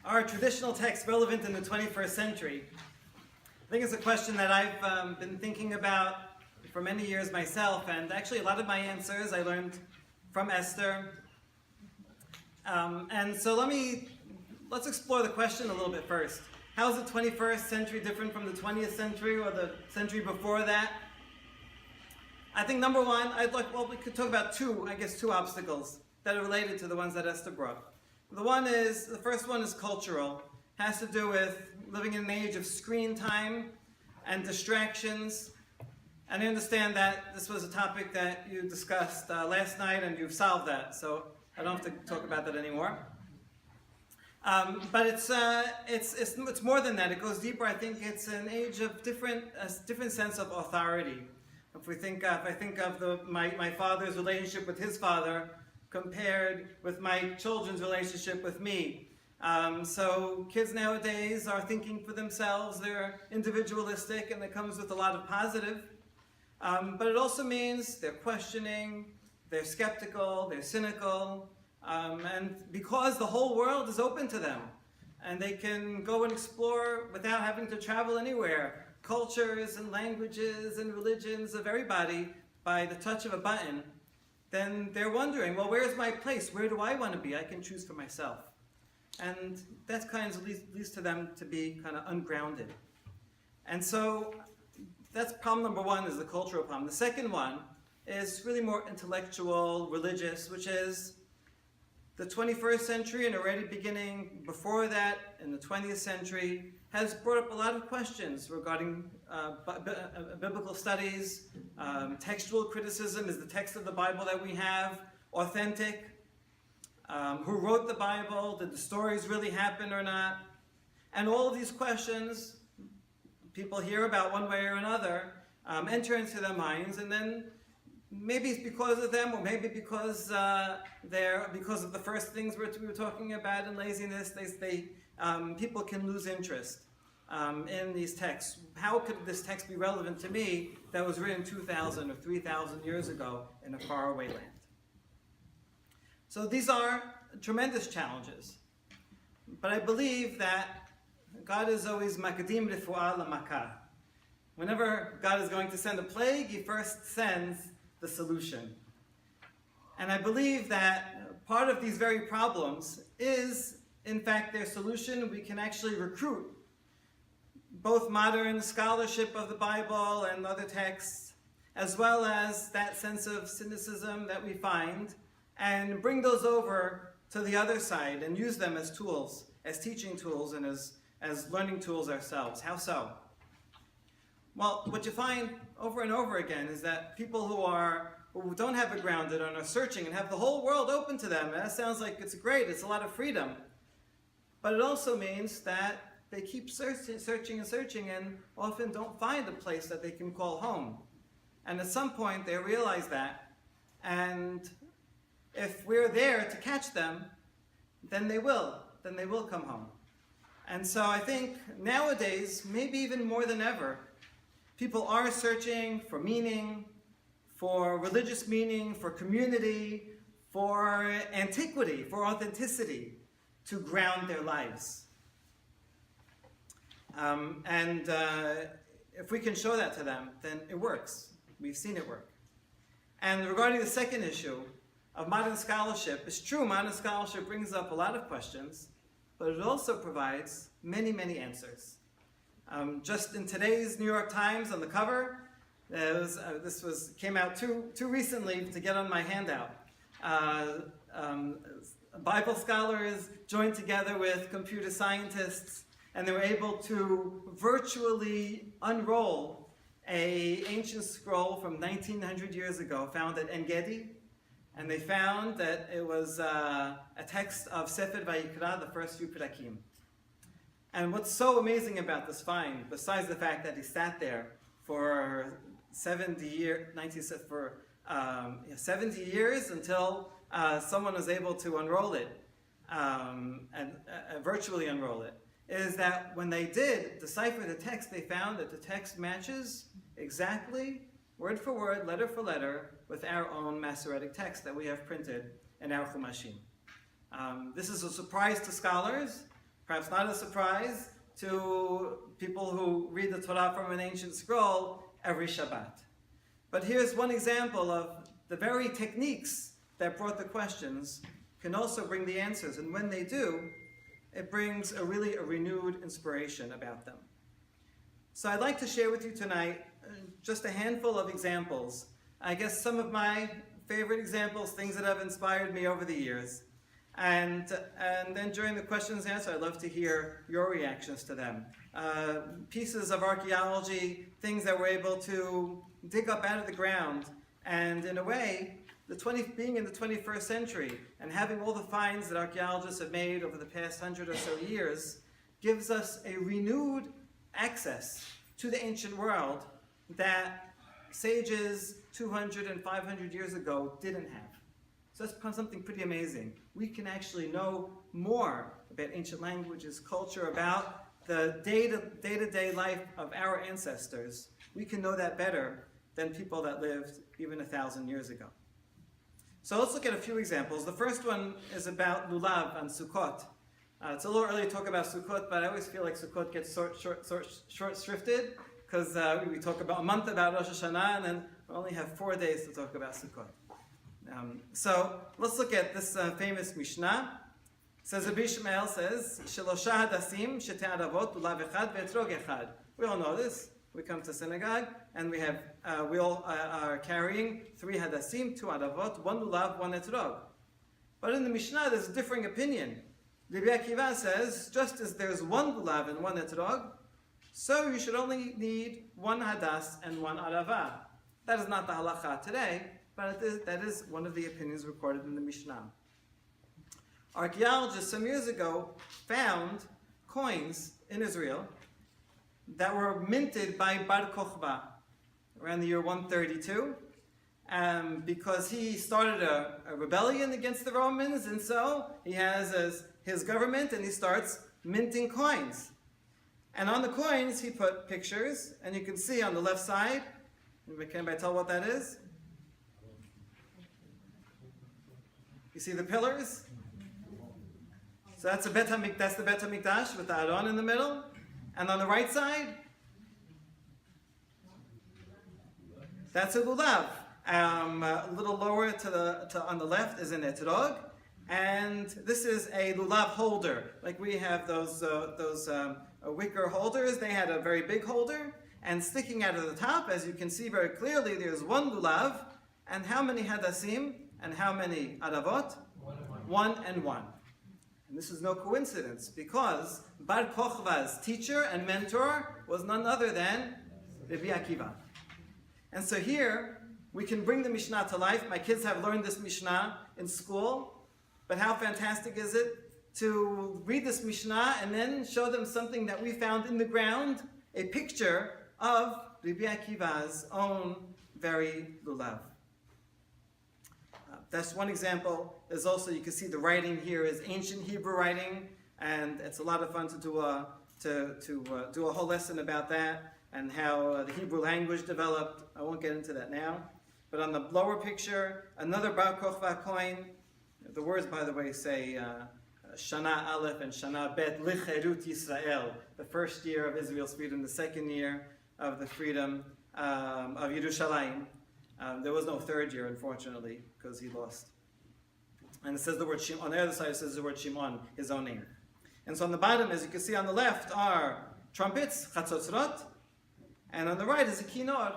Are traditional texts relevant in the 21st century? I think it's a question that I've been thinking about for many years myself, and actually a lot of my answers I learned from Esther. And so let's explore the question a little bit first. How is the 21st century different from the 20th century or the century before that? I think number one, we could talk about two obstacles that are related to the ones that Esther brought. The first one is cultural. Has to do with living in an age of screen time and distractions. And I understand that this was a topic that you discussed last night and you've solved that, so I don't have to talk about that anymore. But it's more than that. It goes deeper. I think it's an age of different sense of authority. If I think of my father's relationship with his father compared with my children's relationship with me. So kids nowadays are thinking for themselves. They're individualistic, and it comes with a lot of positive. But it also means they're questioning, they're skeptical, they're cynical, and because the whole world is open to them, and they can go and explore without having to travel anywhere, cultures and languages and religions of everybody by the touch of a button, then they're wondering, well, where's my place? Where do I want to be? I can choose for myself. And that kind of leads to them to be kind of ungrounded. And so that's problem number one, is the cultural problem. The second one is really more intellectual, religious, which is the 21st century and already beginning before that in the 20th century has brought up a lot of questions regarding biblical studies, textual criticism. Is the text of the Bible that we have authentic? Who wrote the Bible? Did the stories really happen or not? And all of these questions people hear about one way or another enter into their minds, and then maybe it's because of them, or maybe because because of the first things we were talking about in laziness, people can lose interest in these texts. How could this text be relevant to me that was written 2,000 or 3,000 years ago in a faraway land? So these are tremendous challenges. But I believe that God is always makadim refuah lamakah. Whenever God is going to send a plague, He first sends the solution. And I believe that part of these very problems is, in fact, their solution. We can actually recruit both modern scholarship of the Bible and other texts, as well as that sense of cynicism that we find, and bring those over to the other side and use them as tools, as teaching tools and as learning tools ourselves. How so? Well, what you find over and over again is that people who don't have it grounded and are searching and have the whole world open to them, and that sounds like it's great, it's a lot of freedom. But it also means that they keep searching and often don't find a place that they can call home. And at some point they realize that, and if we're there to catch them, then they will come home. And so I think nowadays, maybe even more than ever, people are searching for meaning, for religious meaning, for community, for antiquity, for authenticity, to ground their lives. If we can show that to them, then it works. We've seen it work. And regarding the second issue of modern scholarship, it's true, modern scholarship brings up a lot of questions, but it also provides many, many answers. Just in today's New York Times on the cover, came out too recently to get on my handout. Bible scholars joined together with computer scientists, and they were able to virtually unroll an ancient scroll from 1900 years ago, found at En Gedi, and they found that it was a text of Sefer Vayikra, the first few Perakim. And what's so amazing about this find, besides the fact that he sat there for 70 years until someone was able to unroll it, and virtually unroll it, is that when they did decipher the text, they found that the text matches exactly, word for word, letter for letter, with our own Masoretic text that we have printed in our Chumashim. This is a surprise to scholars, perhaps not a surprise to people who read the Torah from an ancient scroll every Shabbat. But here's one example of the very techniques that brought the questions can also bring the answers. And when they do, it brings a renewed inspiration about them. So I'd like to share with you tonight just a handful of examples. I guess some of my favorite examples, things that have inspired me over the years. And then during the questions and answers, I'd love to hear your reactions to them. Pieces of archaeology, things that we're able to dig up out of the ground. And in a way, being in the 21st century and having all the finds that archaeologists have made over the past 100 or so years gives us a renewed access to the ancient world that sages 200 and 500 years ago didn't have. So that's something pretty amazing. We can actually know more about ancient languages, culture, about the day-to-day life of our ancestors. We can know that better than people that lived even 1,000 years ago. So let's look at a few examples. The first one is about Lulav and Sukkot. It's a little early to talk about Sukkot, but I always feel like Sukkot gets short-shrifted because we talk about a month about Rosh Hashanah and then we only have 4 days to talk about Sukkot. So let's look at this famous Mishnah. It says, Rabbi Ishmael says, Shelosha hadasim shete adavot lulav echad ve'etrog echad. We all know this. We come to synagogue and we all are carrying 3 hadasim, 2 adavot, 1 lulav, 1 etrog. But in the Mishnah, there's a differing opinion. Rabbi Akiva says, just as there's 1 lulav and 1 etrog, so you should only need 1 hadas and 1 adava. That is not the halacha today, but that is one of the opinions recorded in the Mishnah. Archaeologists some years ago found coins in Israel that were minted by Bar Kokhba around the year 132 because he started a rebellion against the Romans, and so he has his government and he starts minting coins. And on the coins he put pictures, and you can see on the left side, can anybody tell what that is? You see the pillars? So that's the Bet HaMikdash with the Aron in the middle. And on the right side, that's a lulav. A little lower on the left is an etrog, and this is a lulav holder. Like we have those wicker holders. They had a very big holder, and sticking out of the top, as you can see very clearly, there's 1 lulav, and how many hadasim and how many adavot? 1 and 1. And this is no coincidence, because Bar Kokhba's teacher and mentor was none other than Rabbi Akiva. And so here, we can bring the Mishnah to life. My kids have learned this Mishnah in school, but how fantastic is it to read this Mishnah and then show them something that we found in the ground, a picture of Rabbi Akiva's own very lulav. That's one example. There's also, you can see the writing here is ancient Hebrew writing, and it's a lot of fun to do a whole lesson about that and how the Hebrew language developed. I won't get into that now. But on the lower picture, another Bar Kokhba coin. The words, by the way, say Shana Aleph and Shana Bet Licherut Yisrael, the first year of Israel's freedom, the second year of the freedom of Yerushalayim. There was no third year, unfortunately, because he lost. And it says the word Shimon. On the other side, it says the word Shimon, his own name. And so on the bottom, as you can see on the left, are trumpets, chatzotzrot, and on the right is a kinor,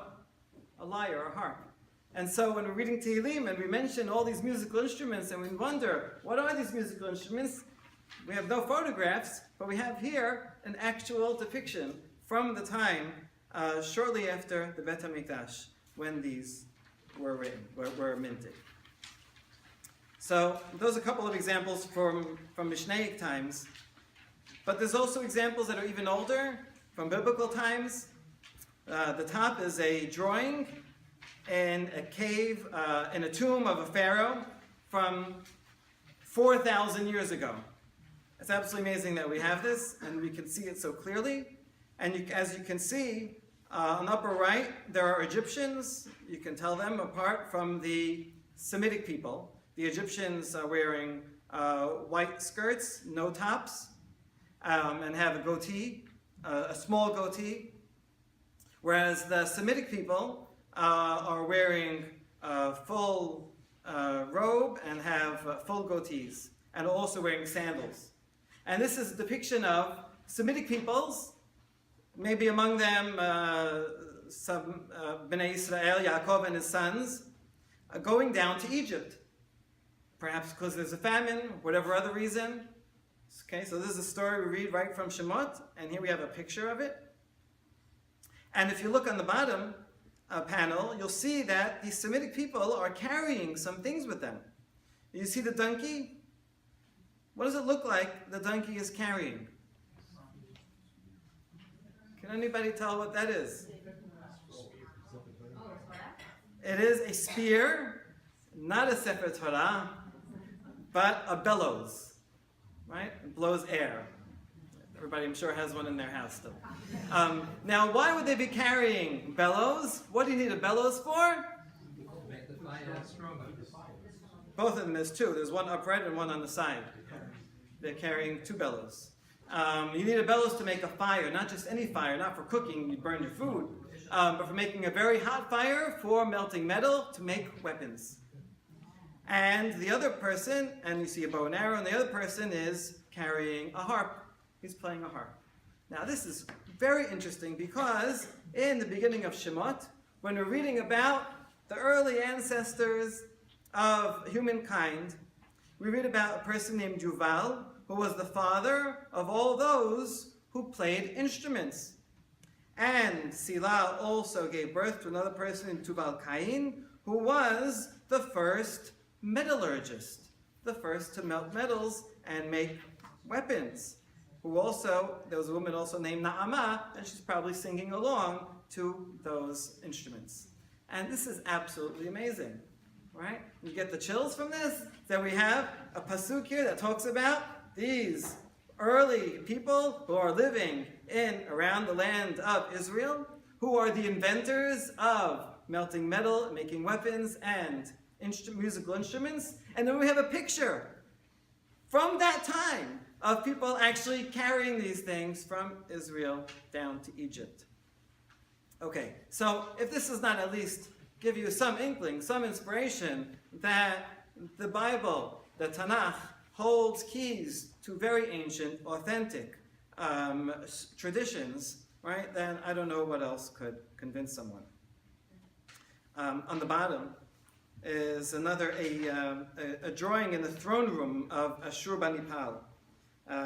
a lyre, a harp. And so when we're reading Tehillim and we mention all these musical instruments and we wonder, what are these musical instruments? We have no photographs, but we have here an actual depiction from the time shortly after the Bet HaMikdash, when these were minted. So those are a couple of examples from Mishnaic times. But there's also examples that are even older, from biblical times. The top is a drawing in a cave, in a tomb of a pharaoh from 4,000 years ago. It's absolutely amazing that we have this, and we can see it so clearly. And as you can see, on the upper right, there are Egyptians. You can tell them apart from the Semitic people. The Egyptians are wearing white skirts, no tops. and have a goatee, a small goatee, whereas the Semitic people are wearing a full robe and have full goatees, and also wearing sandals. And this is a depiction of Semitic peoples, maybe among them some Bnei Israel, Yaakov and his sons, going down to Egypt. Perhaps because there's a famine, whatever other reason. Okay, so this is a story we read right from Shemot, and here we have a picture of it. And if you look on the bottom panel, you'll see that these Semitic people are carrying some things with them. You see the donkey? What does it look like the donkey is carrying? Can anybody tell what that is? It is a spear, not a Sefer Torah, but a bellows, right? It blows air. Everybody, I'm sure, has one in their house still. Now, why would they be carrying bellows? What do you need a bellows for? Make the fire stronger. Both of them is two. There's one upright and one on the side. They're carrying two bellows. You need a bellows to make a fire, not just any fire, not for cooking, you burn your food, but for making a very hot fire for melting metal to make weapons. And the other person, and you see a bow and arrow, and the other person is carrying a harp. He's playing a harp. Now this is very interesting because in the beginning of Shemot, when we're reading about the early ancestors of humankind, we read about a person named Yuval, who was the father of all those who played instruments. And Sila also gave birth to another person named Tubal Cain, who was the first metallurgist, the first to melt metals and make weapons. Who also, there was a woman also named Naamah, and she's probably singing along to those instruments. And this is absolutely amazing, right? You get the chills from this? That we have a pasuk here that talks about these early people who are living in around the land of Israel, who are the inventors of melting metal, making weapons, and musical instruments. And then we have a picture from that time of people actually carrying these things from Israel down to Egypt. Okay, so if this does not at least give you some inkling, some inspiration that the Bible, the Tanakh, holds keys to very ancient, authentic traditions, right, then I don't know what else could convince someone. On the bottom is another, a drawing in the throne room of Ashurbanipal.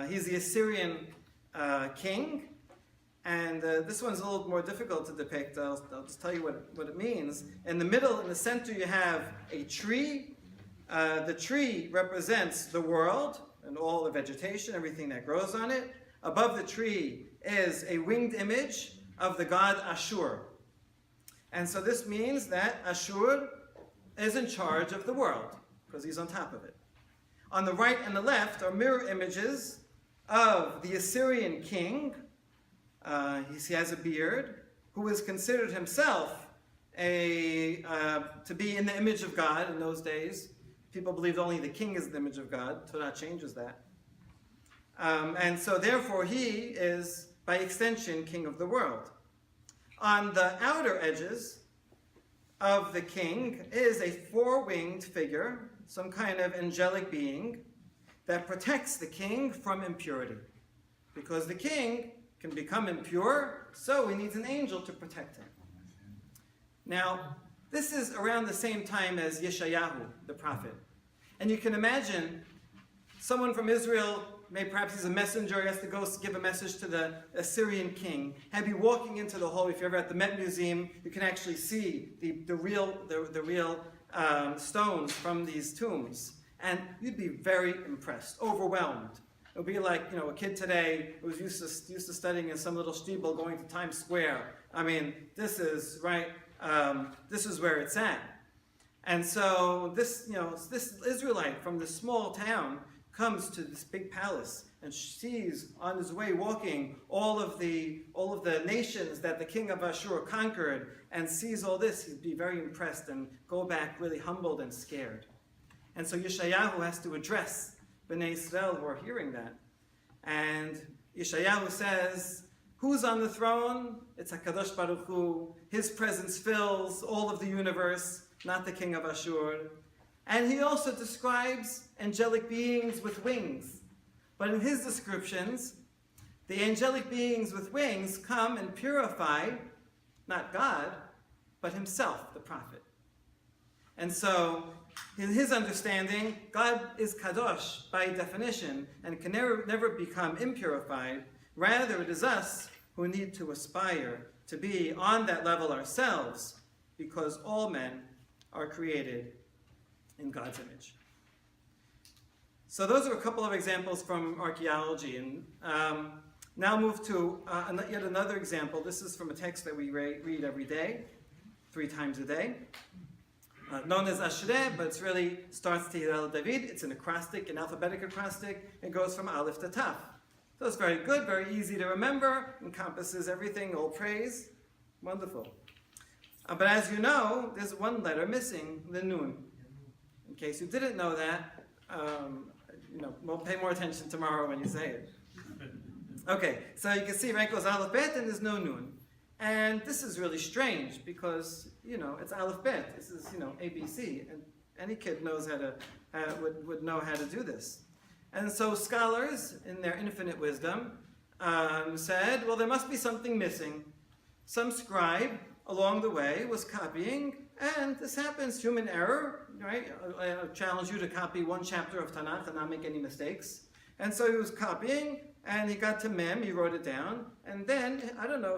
He's the Assyrian king, and this one's a little more difficult to depict. I'll just tell you what it means. In the middle, in the center, you have a tree. The tree represents the world and all the vegetation, everything that grows on it. Above the tree is a winged image of the god Ashur. And so this means that Ashur is in charge of the world, because he's on top of it. On the right and the left are mirror images of the Assyrian king. He has a beard, who is considered himself to be in the image of God in those days. People believed only the king is the image of God. Torah changes that. And so therefore he is, by extension, king of the world. On the outer edges of the king is a four-winged figure, some kind of angelic being, that protects the king from impurity. Because the king can become impure, so he needs an angel to protect him. Now, this is around the same time as Yeshayahu, the prophet. And you can imagine someone from Israel, maybe perhaps he's a messenger, he has to go give a message to the Assyrian king, and be walking into the hall. If you're ever at the Met Museum, you can actually see the real stones from these tombs. And you'd be very impressed, overwhelmed. It would be like, a kid today who's used to studying in some little steeple going to Times Square. I mean, this is, right, this is where it's at. And so this Israelite from this small town comes to this big palace and sees on his way walking all of the nations that the king of Ashur conquered, and sees all this. He'd be very impressed and go back really humbled and scared. And so Yeshayahu has to address Bnei Israel who are hearing that. And Yeshayahu says, who's on the throne? It's HaKadosh Baruch Hu. His presence fills all of the universe, not the king of Ashur. And he also describes angelic beings with wings. But in his descriptions, the angelic beings with wings come and purify, not God, but himself, the prophet. And so, in his understanding, God is kadosh by definition and can never become impurified. Rather, it is us who need to aspire to be on that level ourselves, because all men are created in God's image. So those are a couple of examples from archaeology. And now move to yet another example. This is from a text that we read every day, 3 times a day. Known as Ashrei, but it really starts Tehillah David. It's an acrostic, an alphabetic acrostic. It goes from Aleph to Taf. So it's very good, very easy to remember, encompasses everything, all praise. Wonderful. But as you know, there's one letter missing, the Nun. In case you didn't know that, we'll pay more attention tomorrow when you say it. Okay, so you can see, right, goes Aleph Bet and there's no Nun. And this is really strange because, it's Aleph Bet. This is, ABC. And any kid knows would know how to do this. And so scholars, in their infinite wisdom, said, well, there must be something missing. Some scribe along the way was copying, and this happens, human error, right? I challenge you to copy 1 chapter of Tanakh and not make any mistakes. And so he was copying, and he got to Mem, he wrote it down, and then,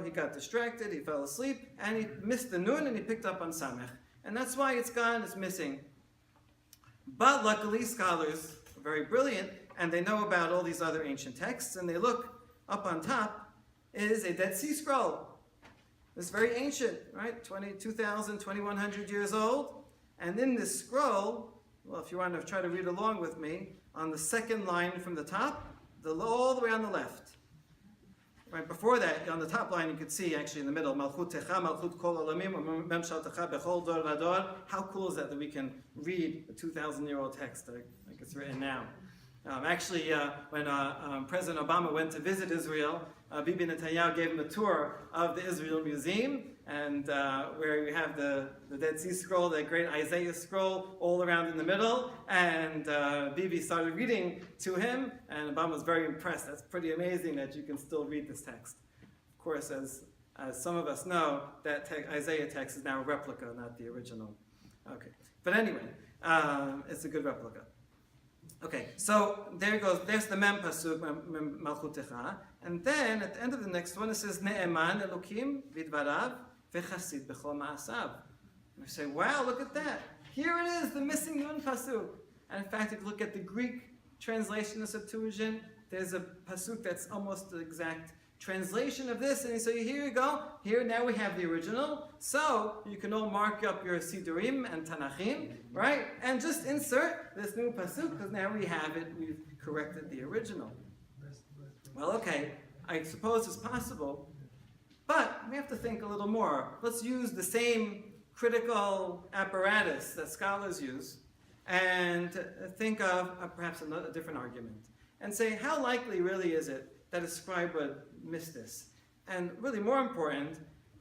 he got distracted, he fell asleep, and he missed the Nun, and he picked up on Samech. And that's why it's gone, it's missing. But luckily, scholars are very brilliant, and they know about all these other ancient texts, and they look up on top, is a Dead Sea Scroll. It's very ancient, right? 2,000, 2,100 years old. And in this scroll, well, if you want to try to read along with me, on the second line from the top, all the way on the left. Right before that, on the top line, you could see actually in the middle, Malchut Techa, Malchut Kol Olamim, Mem Shaltecha Bechol Dor Vador. How cool is that we can read a 2,000-year-old text like it's written now? When President Obama went to visit Israel, Bibi Netanyahu gave him a tour of the Israel Museum, and where you have the Dead Sea Scroll, that great Isaiah scroll, all around in the middle. And Bibi started reading to him, and Obama was very impressed. That's pretty amazing that you can still read this text. Of course, as some of us know, that Isaiah text is now a replica, not the original. Okay, but anyway, it's a good replica. Okay, so there it goes. There's the Mem Pasuk, Malchut Techa. And then at the end of the next one, it says, Ne'eman Elokim Vidvarav V'chasid B'chol Ma'asav. And we say, wow, look at that. Here it is, the missing Nun Pasuk. And in fact, if you look at the Greek translation of Septuagint, there's a Pasuk that's almost the exact translation of this. And so here you go. Here now we have the original. So you can all mark up your Sidurim and Tanachim, right? And just insert this new Pasuk, because now we have it. We've corrected the original. Well, okay, I suppose it's possible, but we have to think a little more. Let's use the same critical apparatus that scholars use and think of perhaps a different argument and say, how likely really is it that a scribe would miss this? And really more important,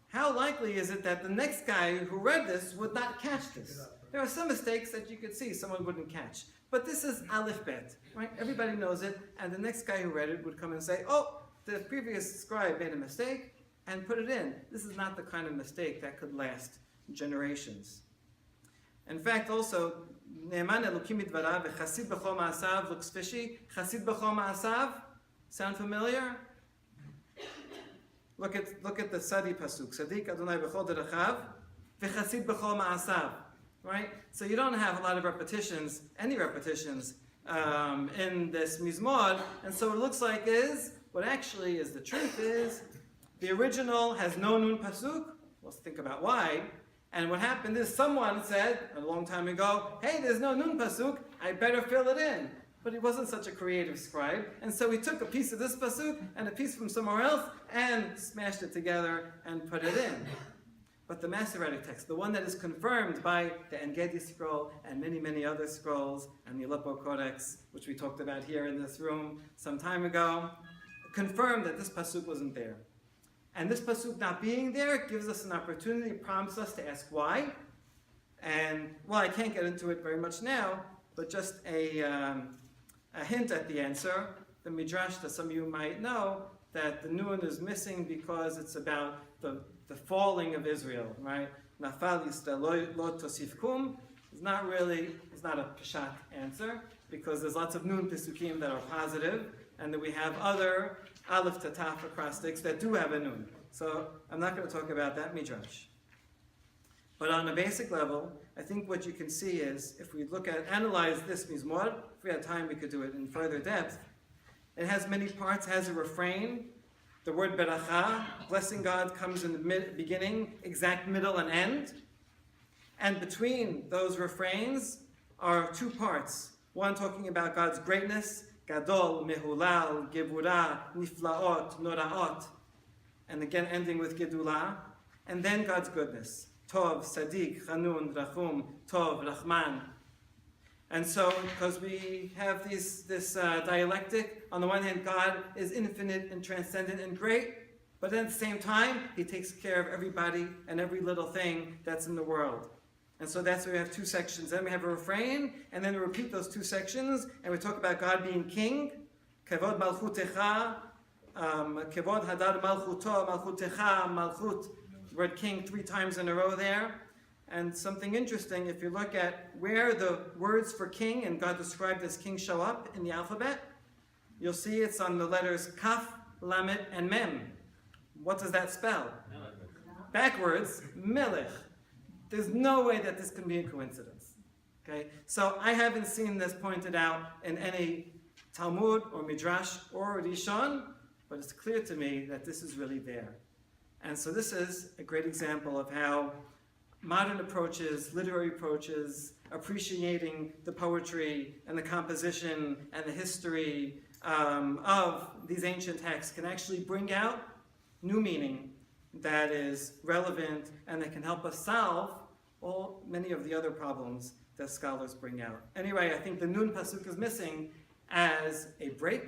how likely is it that the next guy who read this would not catch this? There are some mistakes that you could see someone wouldn't catch. But this is Aleph Bet, right? Everybody knows it, and the next guy who read it would come and say, oh, the previous scribe made a mistake, and put it in. This is not the kind of mistake that could last generations. In fact, also, Ne'eman Elokim Midvarav v'chasid b'chol ma'asav looks fishy. Chasid b'chol ma'asav, sound familiar? Look at the Sadi Pasuk. Sadik Adonai b'chol derechav v'chasid b'chol ma'asav. Right? So you don't have a lot of repetitions, any repetitions, in this Mizmor, and so what it looks like is, what actually is the truth is, the original has no Nun Pasuk. Let's think about why. And what happened is someone said, a long time ago, hey, there's no Nun Pasuk, I better fill it in. But he wasn't such a creative scribe, and so he took a piece of this Pasuk and a piece from somewhere else and smashed it together and put it in. But the Masoretic text, the one that is confirmed by the En-Gedi scroll and many, many other scrolls, and the Aleppo Codex, which we talked about here in this room some time ago, confirmed that this pasuk wasn't there. And this pasuk not being there gives us an opportunity, prompts us to ask why. And, well, I can't get into it very much now, but just a hint at the answer. The Midrash that some of you might know, that the Nun is missing because it's about the falling of Israel, right? Nafal Yisrael lo tosifkum is not a Peshat answer, because there's lots of Nun Pesukim that are positive, and that we have other Aleph to Taf acrostics that do have a Nun. So I'm not going to talk about that Midrash. But on a basic level, I think what you can see is, if we analyze this Mizmor, if we had time we could do it in further depth, it has many parts, has a refrain. The word beracha, blessing God, comes in the beginning, exact middle and end. And between those refrains are two parts. One talking about God's greatness, gadol, mehulal, gebura, niflaot, noraot. And again ending with gedula. And then God's goodness. Tov, Sadiq, Chanun, Rachum, Tov, Rahman. And so, because we have this dialectic, on the one hand, God is infinite and transcendent and great, but then at the same time, He takes care of everybody and every little thing that's in the world. And so that's why we have two sections. Then we have a refrain, and then we repeat those two sections, and we talk about God being king. Kevod malchutecha, kevod hadar malchuto, malchutecha, malchut. Word king 3 times in a row there. And something interesting, if you look at where the words for king and God described as king show up in the alphabet, you'll see it's on the letters kaf, lamet, and mem. What does that spell? Backwards, melech. There's no way that this can be a coincidence. Okay? So I haven't seen this pointed out in any Talmud or Midrash or Rishon, but it's clear to me that this is really there. And so this is a great example of how modern approaches, literary approaches, appreciating the poetry and the composition and the history of these ancient texts can actually bring out new meaning that is relevant and that can help us solve many of the other problems that scholars bring out. Anyway, I think the Nun Pasuk is missing as a break,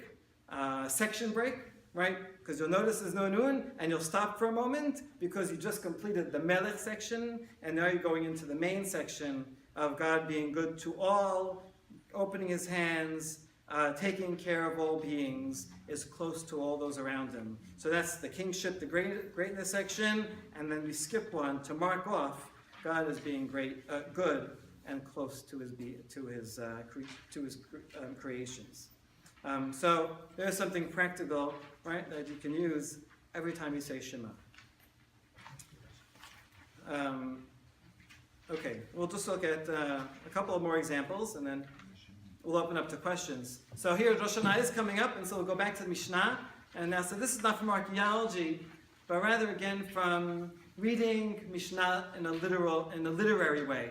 section break, right? Because you'll notice there's no Nun, and you'll stop for a moment because you just completed the Melech section, and now you're going into the main section of God being good to all, opening His hands, taking care of all beings, is close to all those around Him. So that's the kingship, the greatness section, and then we skip one to mark off God as being good and close to His creations. So there's something practical, right, that you can use every time you say Shema. Okay, we'll just look at a couple of more examples, and then we'll open up to questions. So here Rosh Hashanah is coming up, and so we'll go back to the Mishnah. And now, so this is not from archaeology, but rather again from reading Mishnah in a literary way.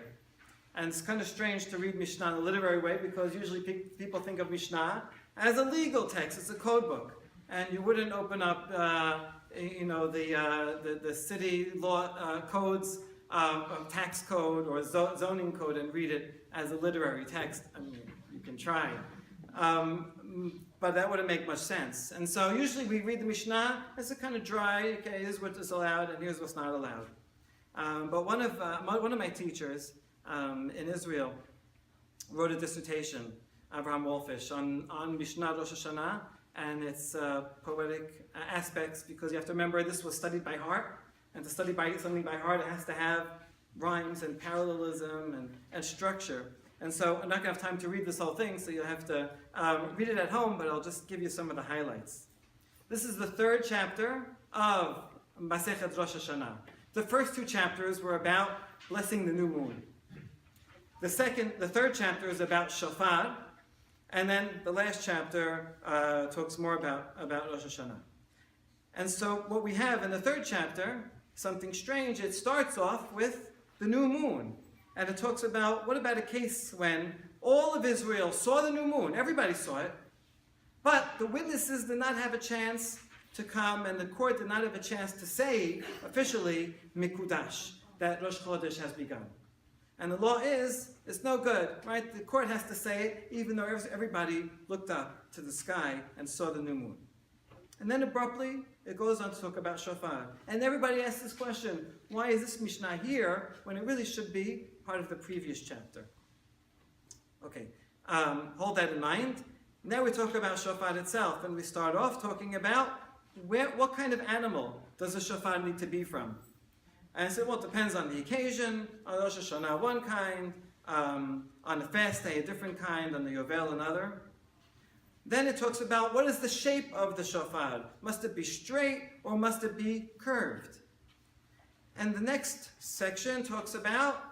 And it's kind of strange to read Mishnah in a literary way, because usually people think of Mishnah as a legal text. It's a code book, and you wouldn't open up, the city law codes, tax code or zoning code, and read it as a literary text. I mean, you can try, but that wouldn't make much sense. And so usually we read the Mishnah as a kind of dry. Okay, here's what is allowed, and here's what's not allowed. But one of my teachers in Israel wrote a dissertation, Abraham Wolfish, on Mishnah Rosh Hashanah and its poetic aspects, because you have to remember this was studied by heart, and to study something by heart, it has to have rhymes and parallelism and structure. And so I'm not going to have time to read this whole thing, so you'll have to read it at home, but I'll just give you some of the highlights. This is the 3rd chapter of Masechet Rosh Hashanah. The first 2 chapters were about blessing the new moon. The 3rd chapter is about shofar, and then the last chapter talks more about Rosh Hashanah. And so what we have in the 3rd chapter, something strange, it starts off with the new moon. And it talks about, what about a case when all of Israel saw the new moon, everybody saw it, but the witnesses did not have a chance to come, and the court did not have a chance to say officially, Mikudash, that Rosh Chodesh has begun. And the law is, it's no good, right? The court has to say it, even though everybody looked up to the sky and saw the new moon. And then abruptly, it goes on to talk about shofar. And everybody asks this question, why is this Mishnah here when it really should be part of the previous chapter? Okay, hold that in mind. Now we talk about shofar itself, and we start off talking about what kind of animal does a shofar need to be from? And I said, well, it depends on the occasion. On Rosh Hashanah, one kind. On a fast day, a different kind. On the Yovel, another. Then it talks about what is the shape of the shofar. Must it be straight or must it be curved? And the next section talks about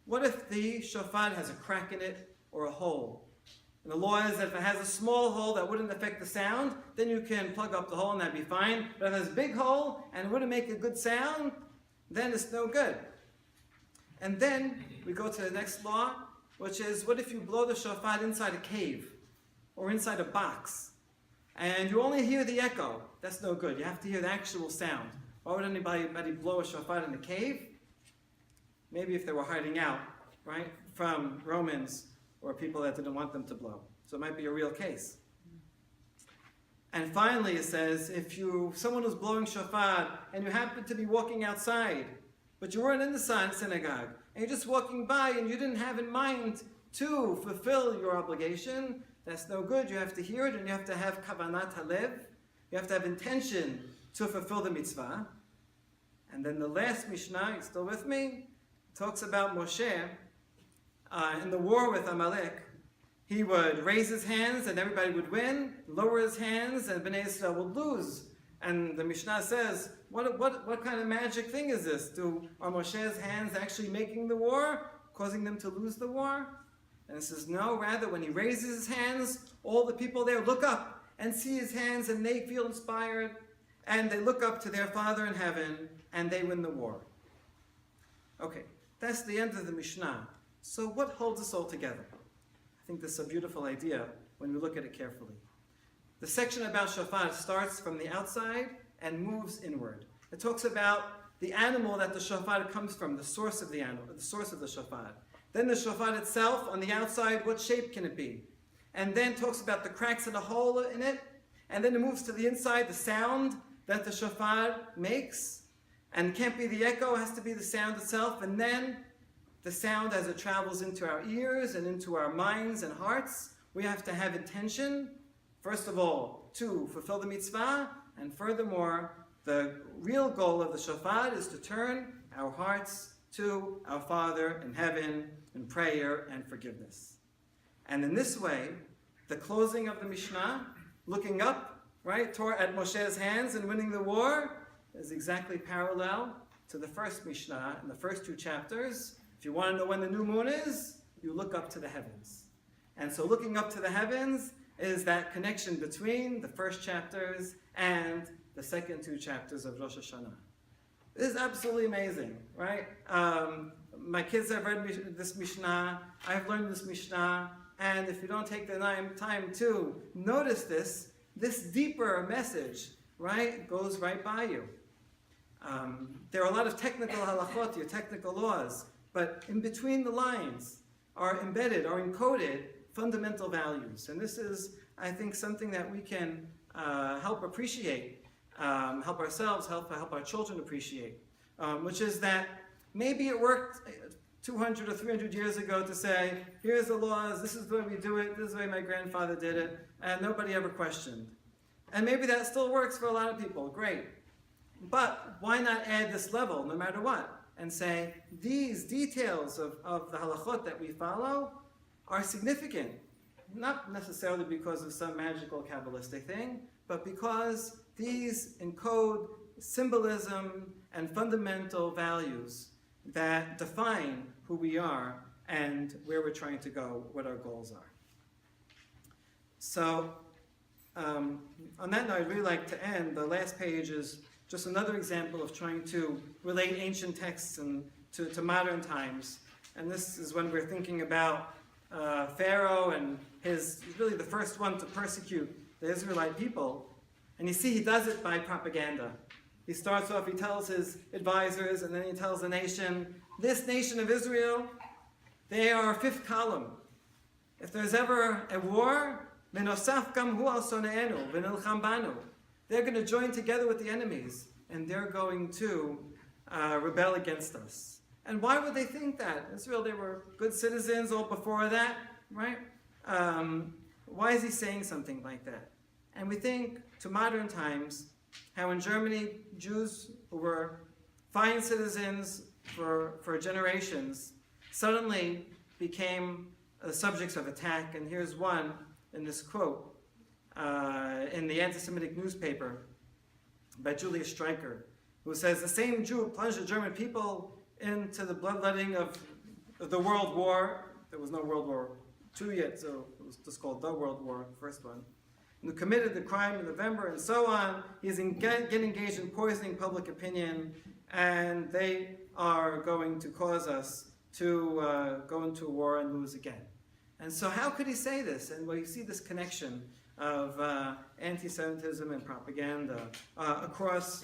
what if the shofar has a crack in it or a hole. And the law is that if it has a small hole that wouldn't affect the sound, then you can plug up the hole and that'd be fine. But if it has a big hole and it wouldn't make a good sound, then it's no good. And then we go to the next law, which is what if you blow the shofar inside a cave or inside a box and you only hear the echo? That's no good. You have to hear the actual sound. Why would anybody blow a shofar in a cave? Maybe if they were hiding out, right, from Romans or people that didn't want them to blow. So it might be a real case. And finally it says, if someone was blowing shofar and you happen to be walking outside, but you weren't in the synagogue, and you're just walking by and you didn't have in mind to fulfill your obligation, that's no good. You have to hear it and you have to have kavanat halev. You have to have intention to fulfill the mitzvah. And then the last Mishnah, you still with me, talks about Moshe in the war with Amalek. He would raise his hands and everybody would win, lower his hands and Bnei Israel would lose. And the Mishnah says, what kind of magic thing is this? Are Moshe's hands actually making the war, causing them to lose the war? And it says, no, rather when he raises his hands, all the people there look up and see his hands and they feel inspired and they look up to their Father in heaven and they win the war. Okay, that's the end of the Mishnah. So what holds us all together? I think this is a beautiful idea when we look at it carefully. The section about shofar starts from the outside and moves inward. It talks about the animal that the shofar comes from, the source of the animal, the source of the shofar. Then the shofar itself, on the outside, what shape can it be? And then talks about the cracks and the hole in it. And then it moves to the inside, the sound that the shofar makes. And it can't be the echo, it has to be the sound itself. And then the sound as it travels into our ears and into our minds and hearts. We have to have intention, first of all, to fulfill the mitzvah. And furthermore, the real goal of the shofar is to turn our hearts to our Father in heaven in prayer and forgiveness. And in this way, the closing of the Mishnah, looking up, right, at Moshe's hands and winning the war, is exactly parallel to the first Mishnah in the first two chapters. If you want to know when the new moon is, you look up to the heavens. And so looking up to the heavens is that connection between the first chapters and the second two chapters of Rosh Hashanah. This is absolutely amazing, right? My kids have read this Mishnah, I've learned this Mishnah, and if you don't take the time to notice this deeper message, right, goes right by you. There are a lot of technical halachot, technical laws, but in between the lines are embedded, are encoded fundamental values. And this is, I think, something that we can help appreciate, help ourselves, help our children appreciate, which is that maybe it worked 200 or 300 years ago to say, here's the laws, this is the way we do it, this is the way my grandfather did it, and nobody ever questioned. And maybe that still works for a lot of people, great. But why not add this level, no matter what, and say, these details of the halachot that we follow are significant, not necessarily because of some magical Kabbalistic thing, but because these encode symbolism and fundamental values that define who we are and where we're trying to go, what our goals are. So, on that note, I'd really like to end. The last page is just another example of trying to relate ancient texts to modern times. And this is when we're thinking about Pharaoh, and he's really the first one to persecute the Israelite people. And you see, he does it by propaganda. He starts off, he tells his advisors, and then he tells the nation, this nation of Israel, they are our fifth column. If there's ever a war, they're going to join together with the enemies, and they're going to rebel against us. And why would they think that? Israel, they were good citizens all before that, right? Why is he saying something like that? And we think to modern times, how in Germany, Jews who were fine citizens for generations suddenly became subjects of attack. And here's one in this quote in the anti-Semitic newspaper by Julius Streicher, who says, the same Jew plunged the German people into the bloodletting of the World War. There was no World War II yet, so it was just called the World War, the first one. And who committed the crime in November and so on. He's getting engaged in poisoning public opinion, and they are going to cause us to go into a war and lose again. And so how could he say this? And well, you see this connection of anti-Semitism and propaganda across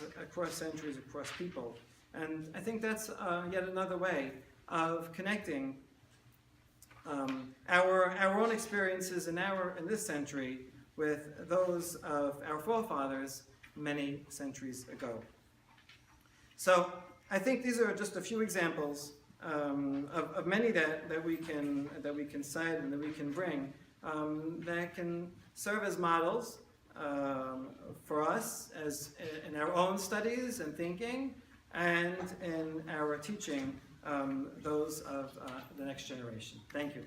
centuries, across people. And I think that's yet another way of connecting our own experiences in this century with those of our forefathers many centuries ago. So I think these are just a few examples of many that we can cite and that we can bring that can serve as models for us as in our own studies and thinking, and in our teaching those of the next generation. Thank you.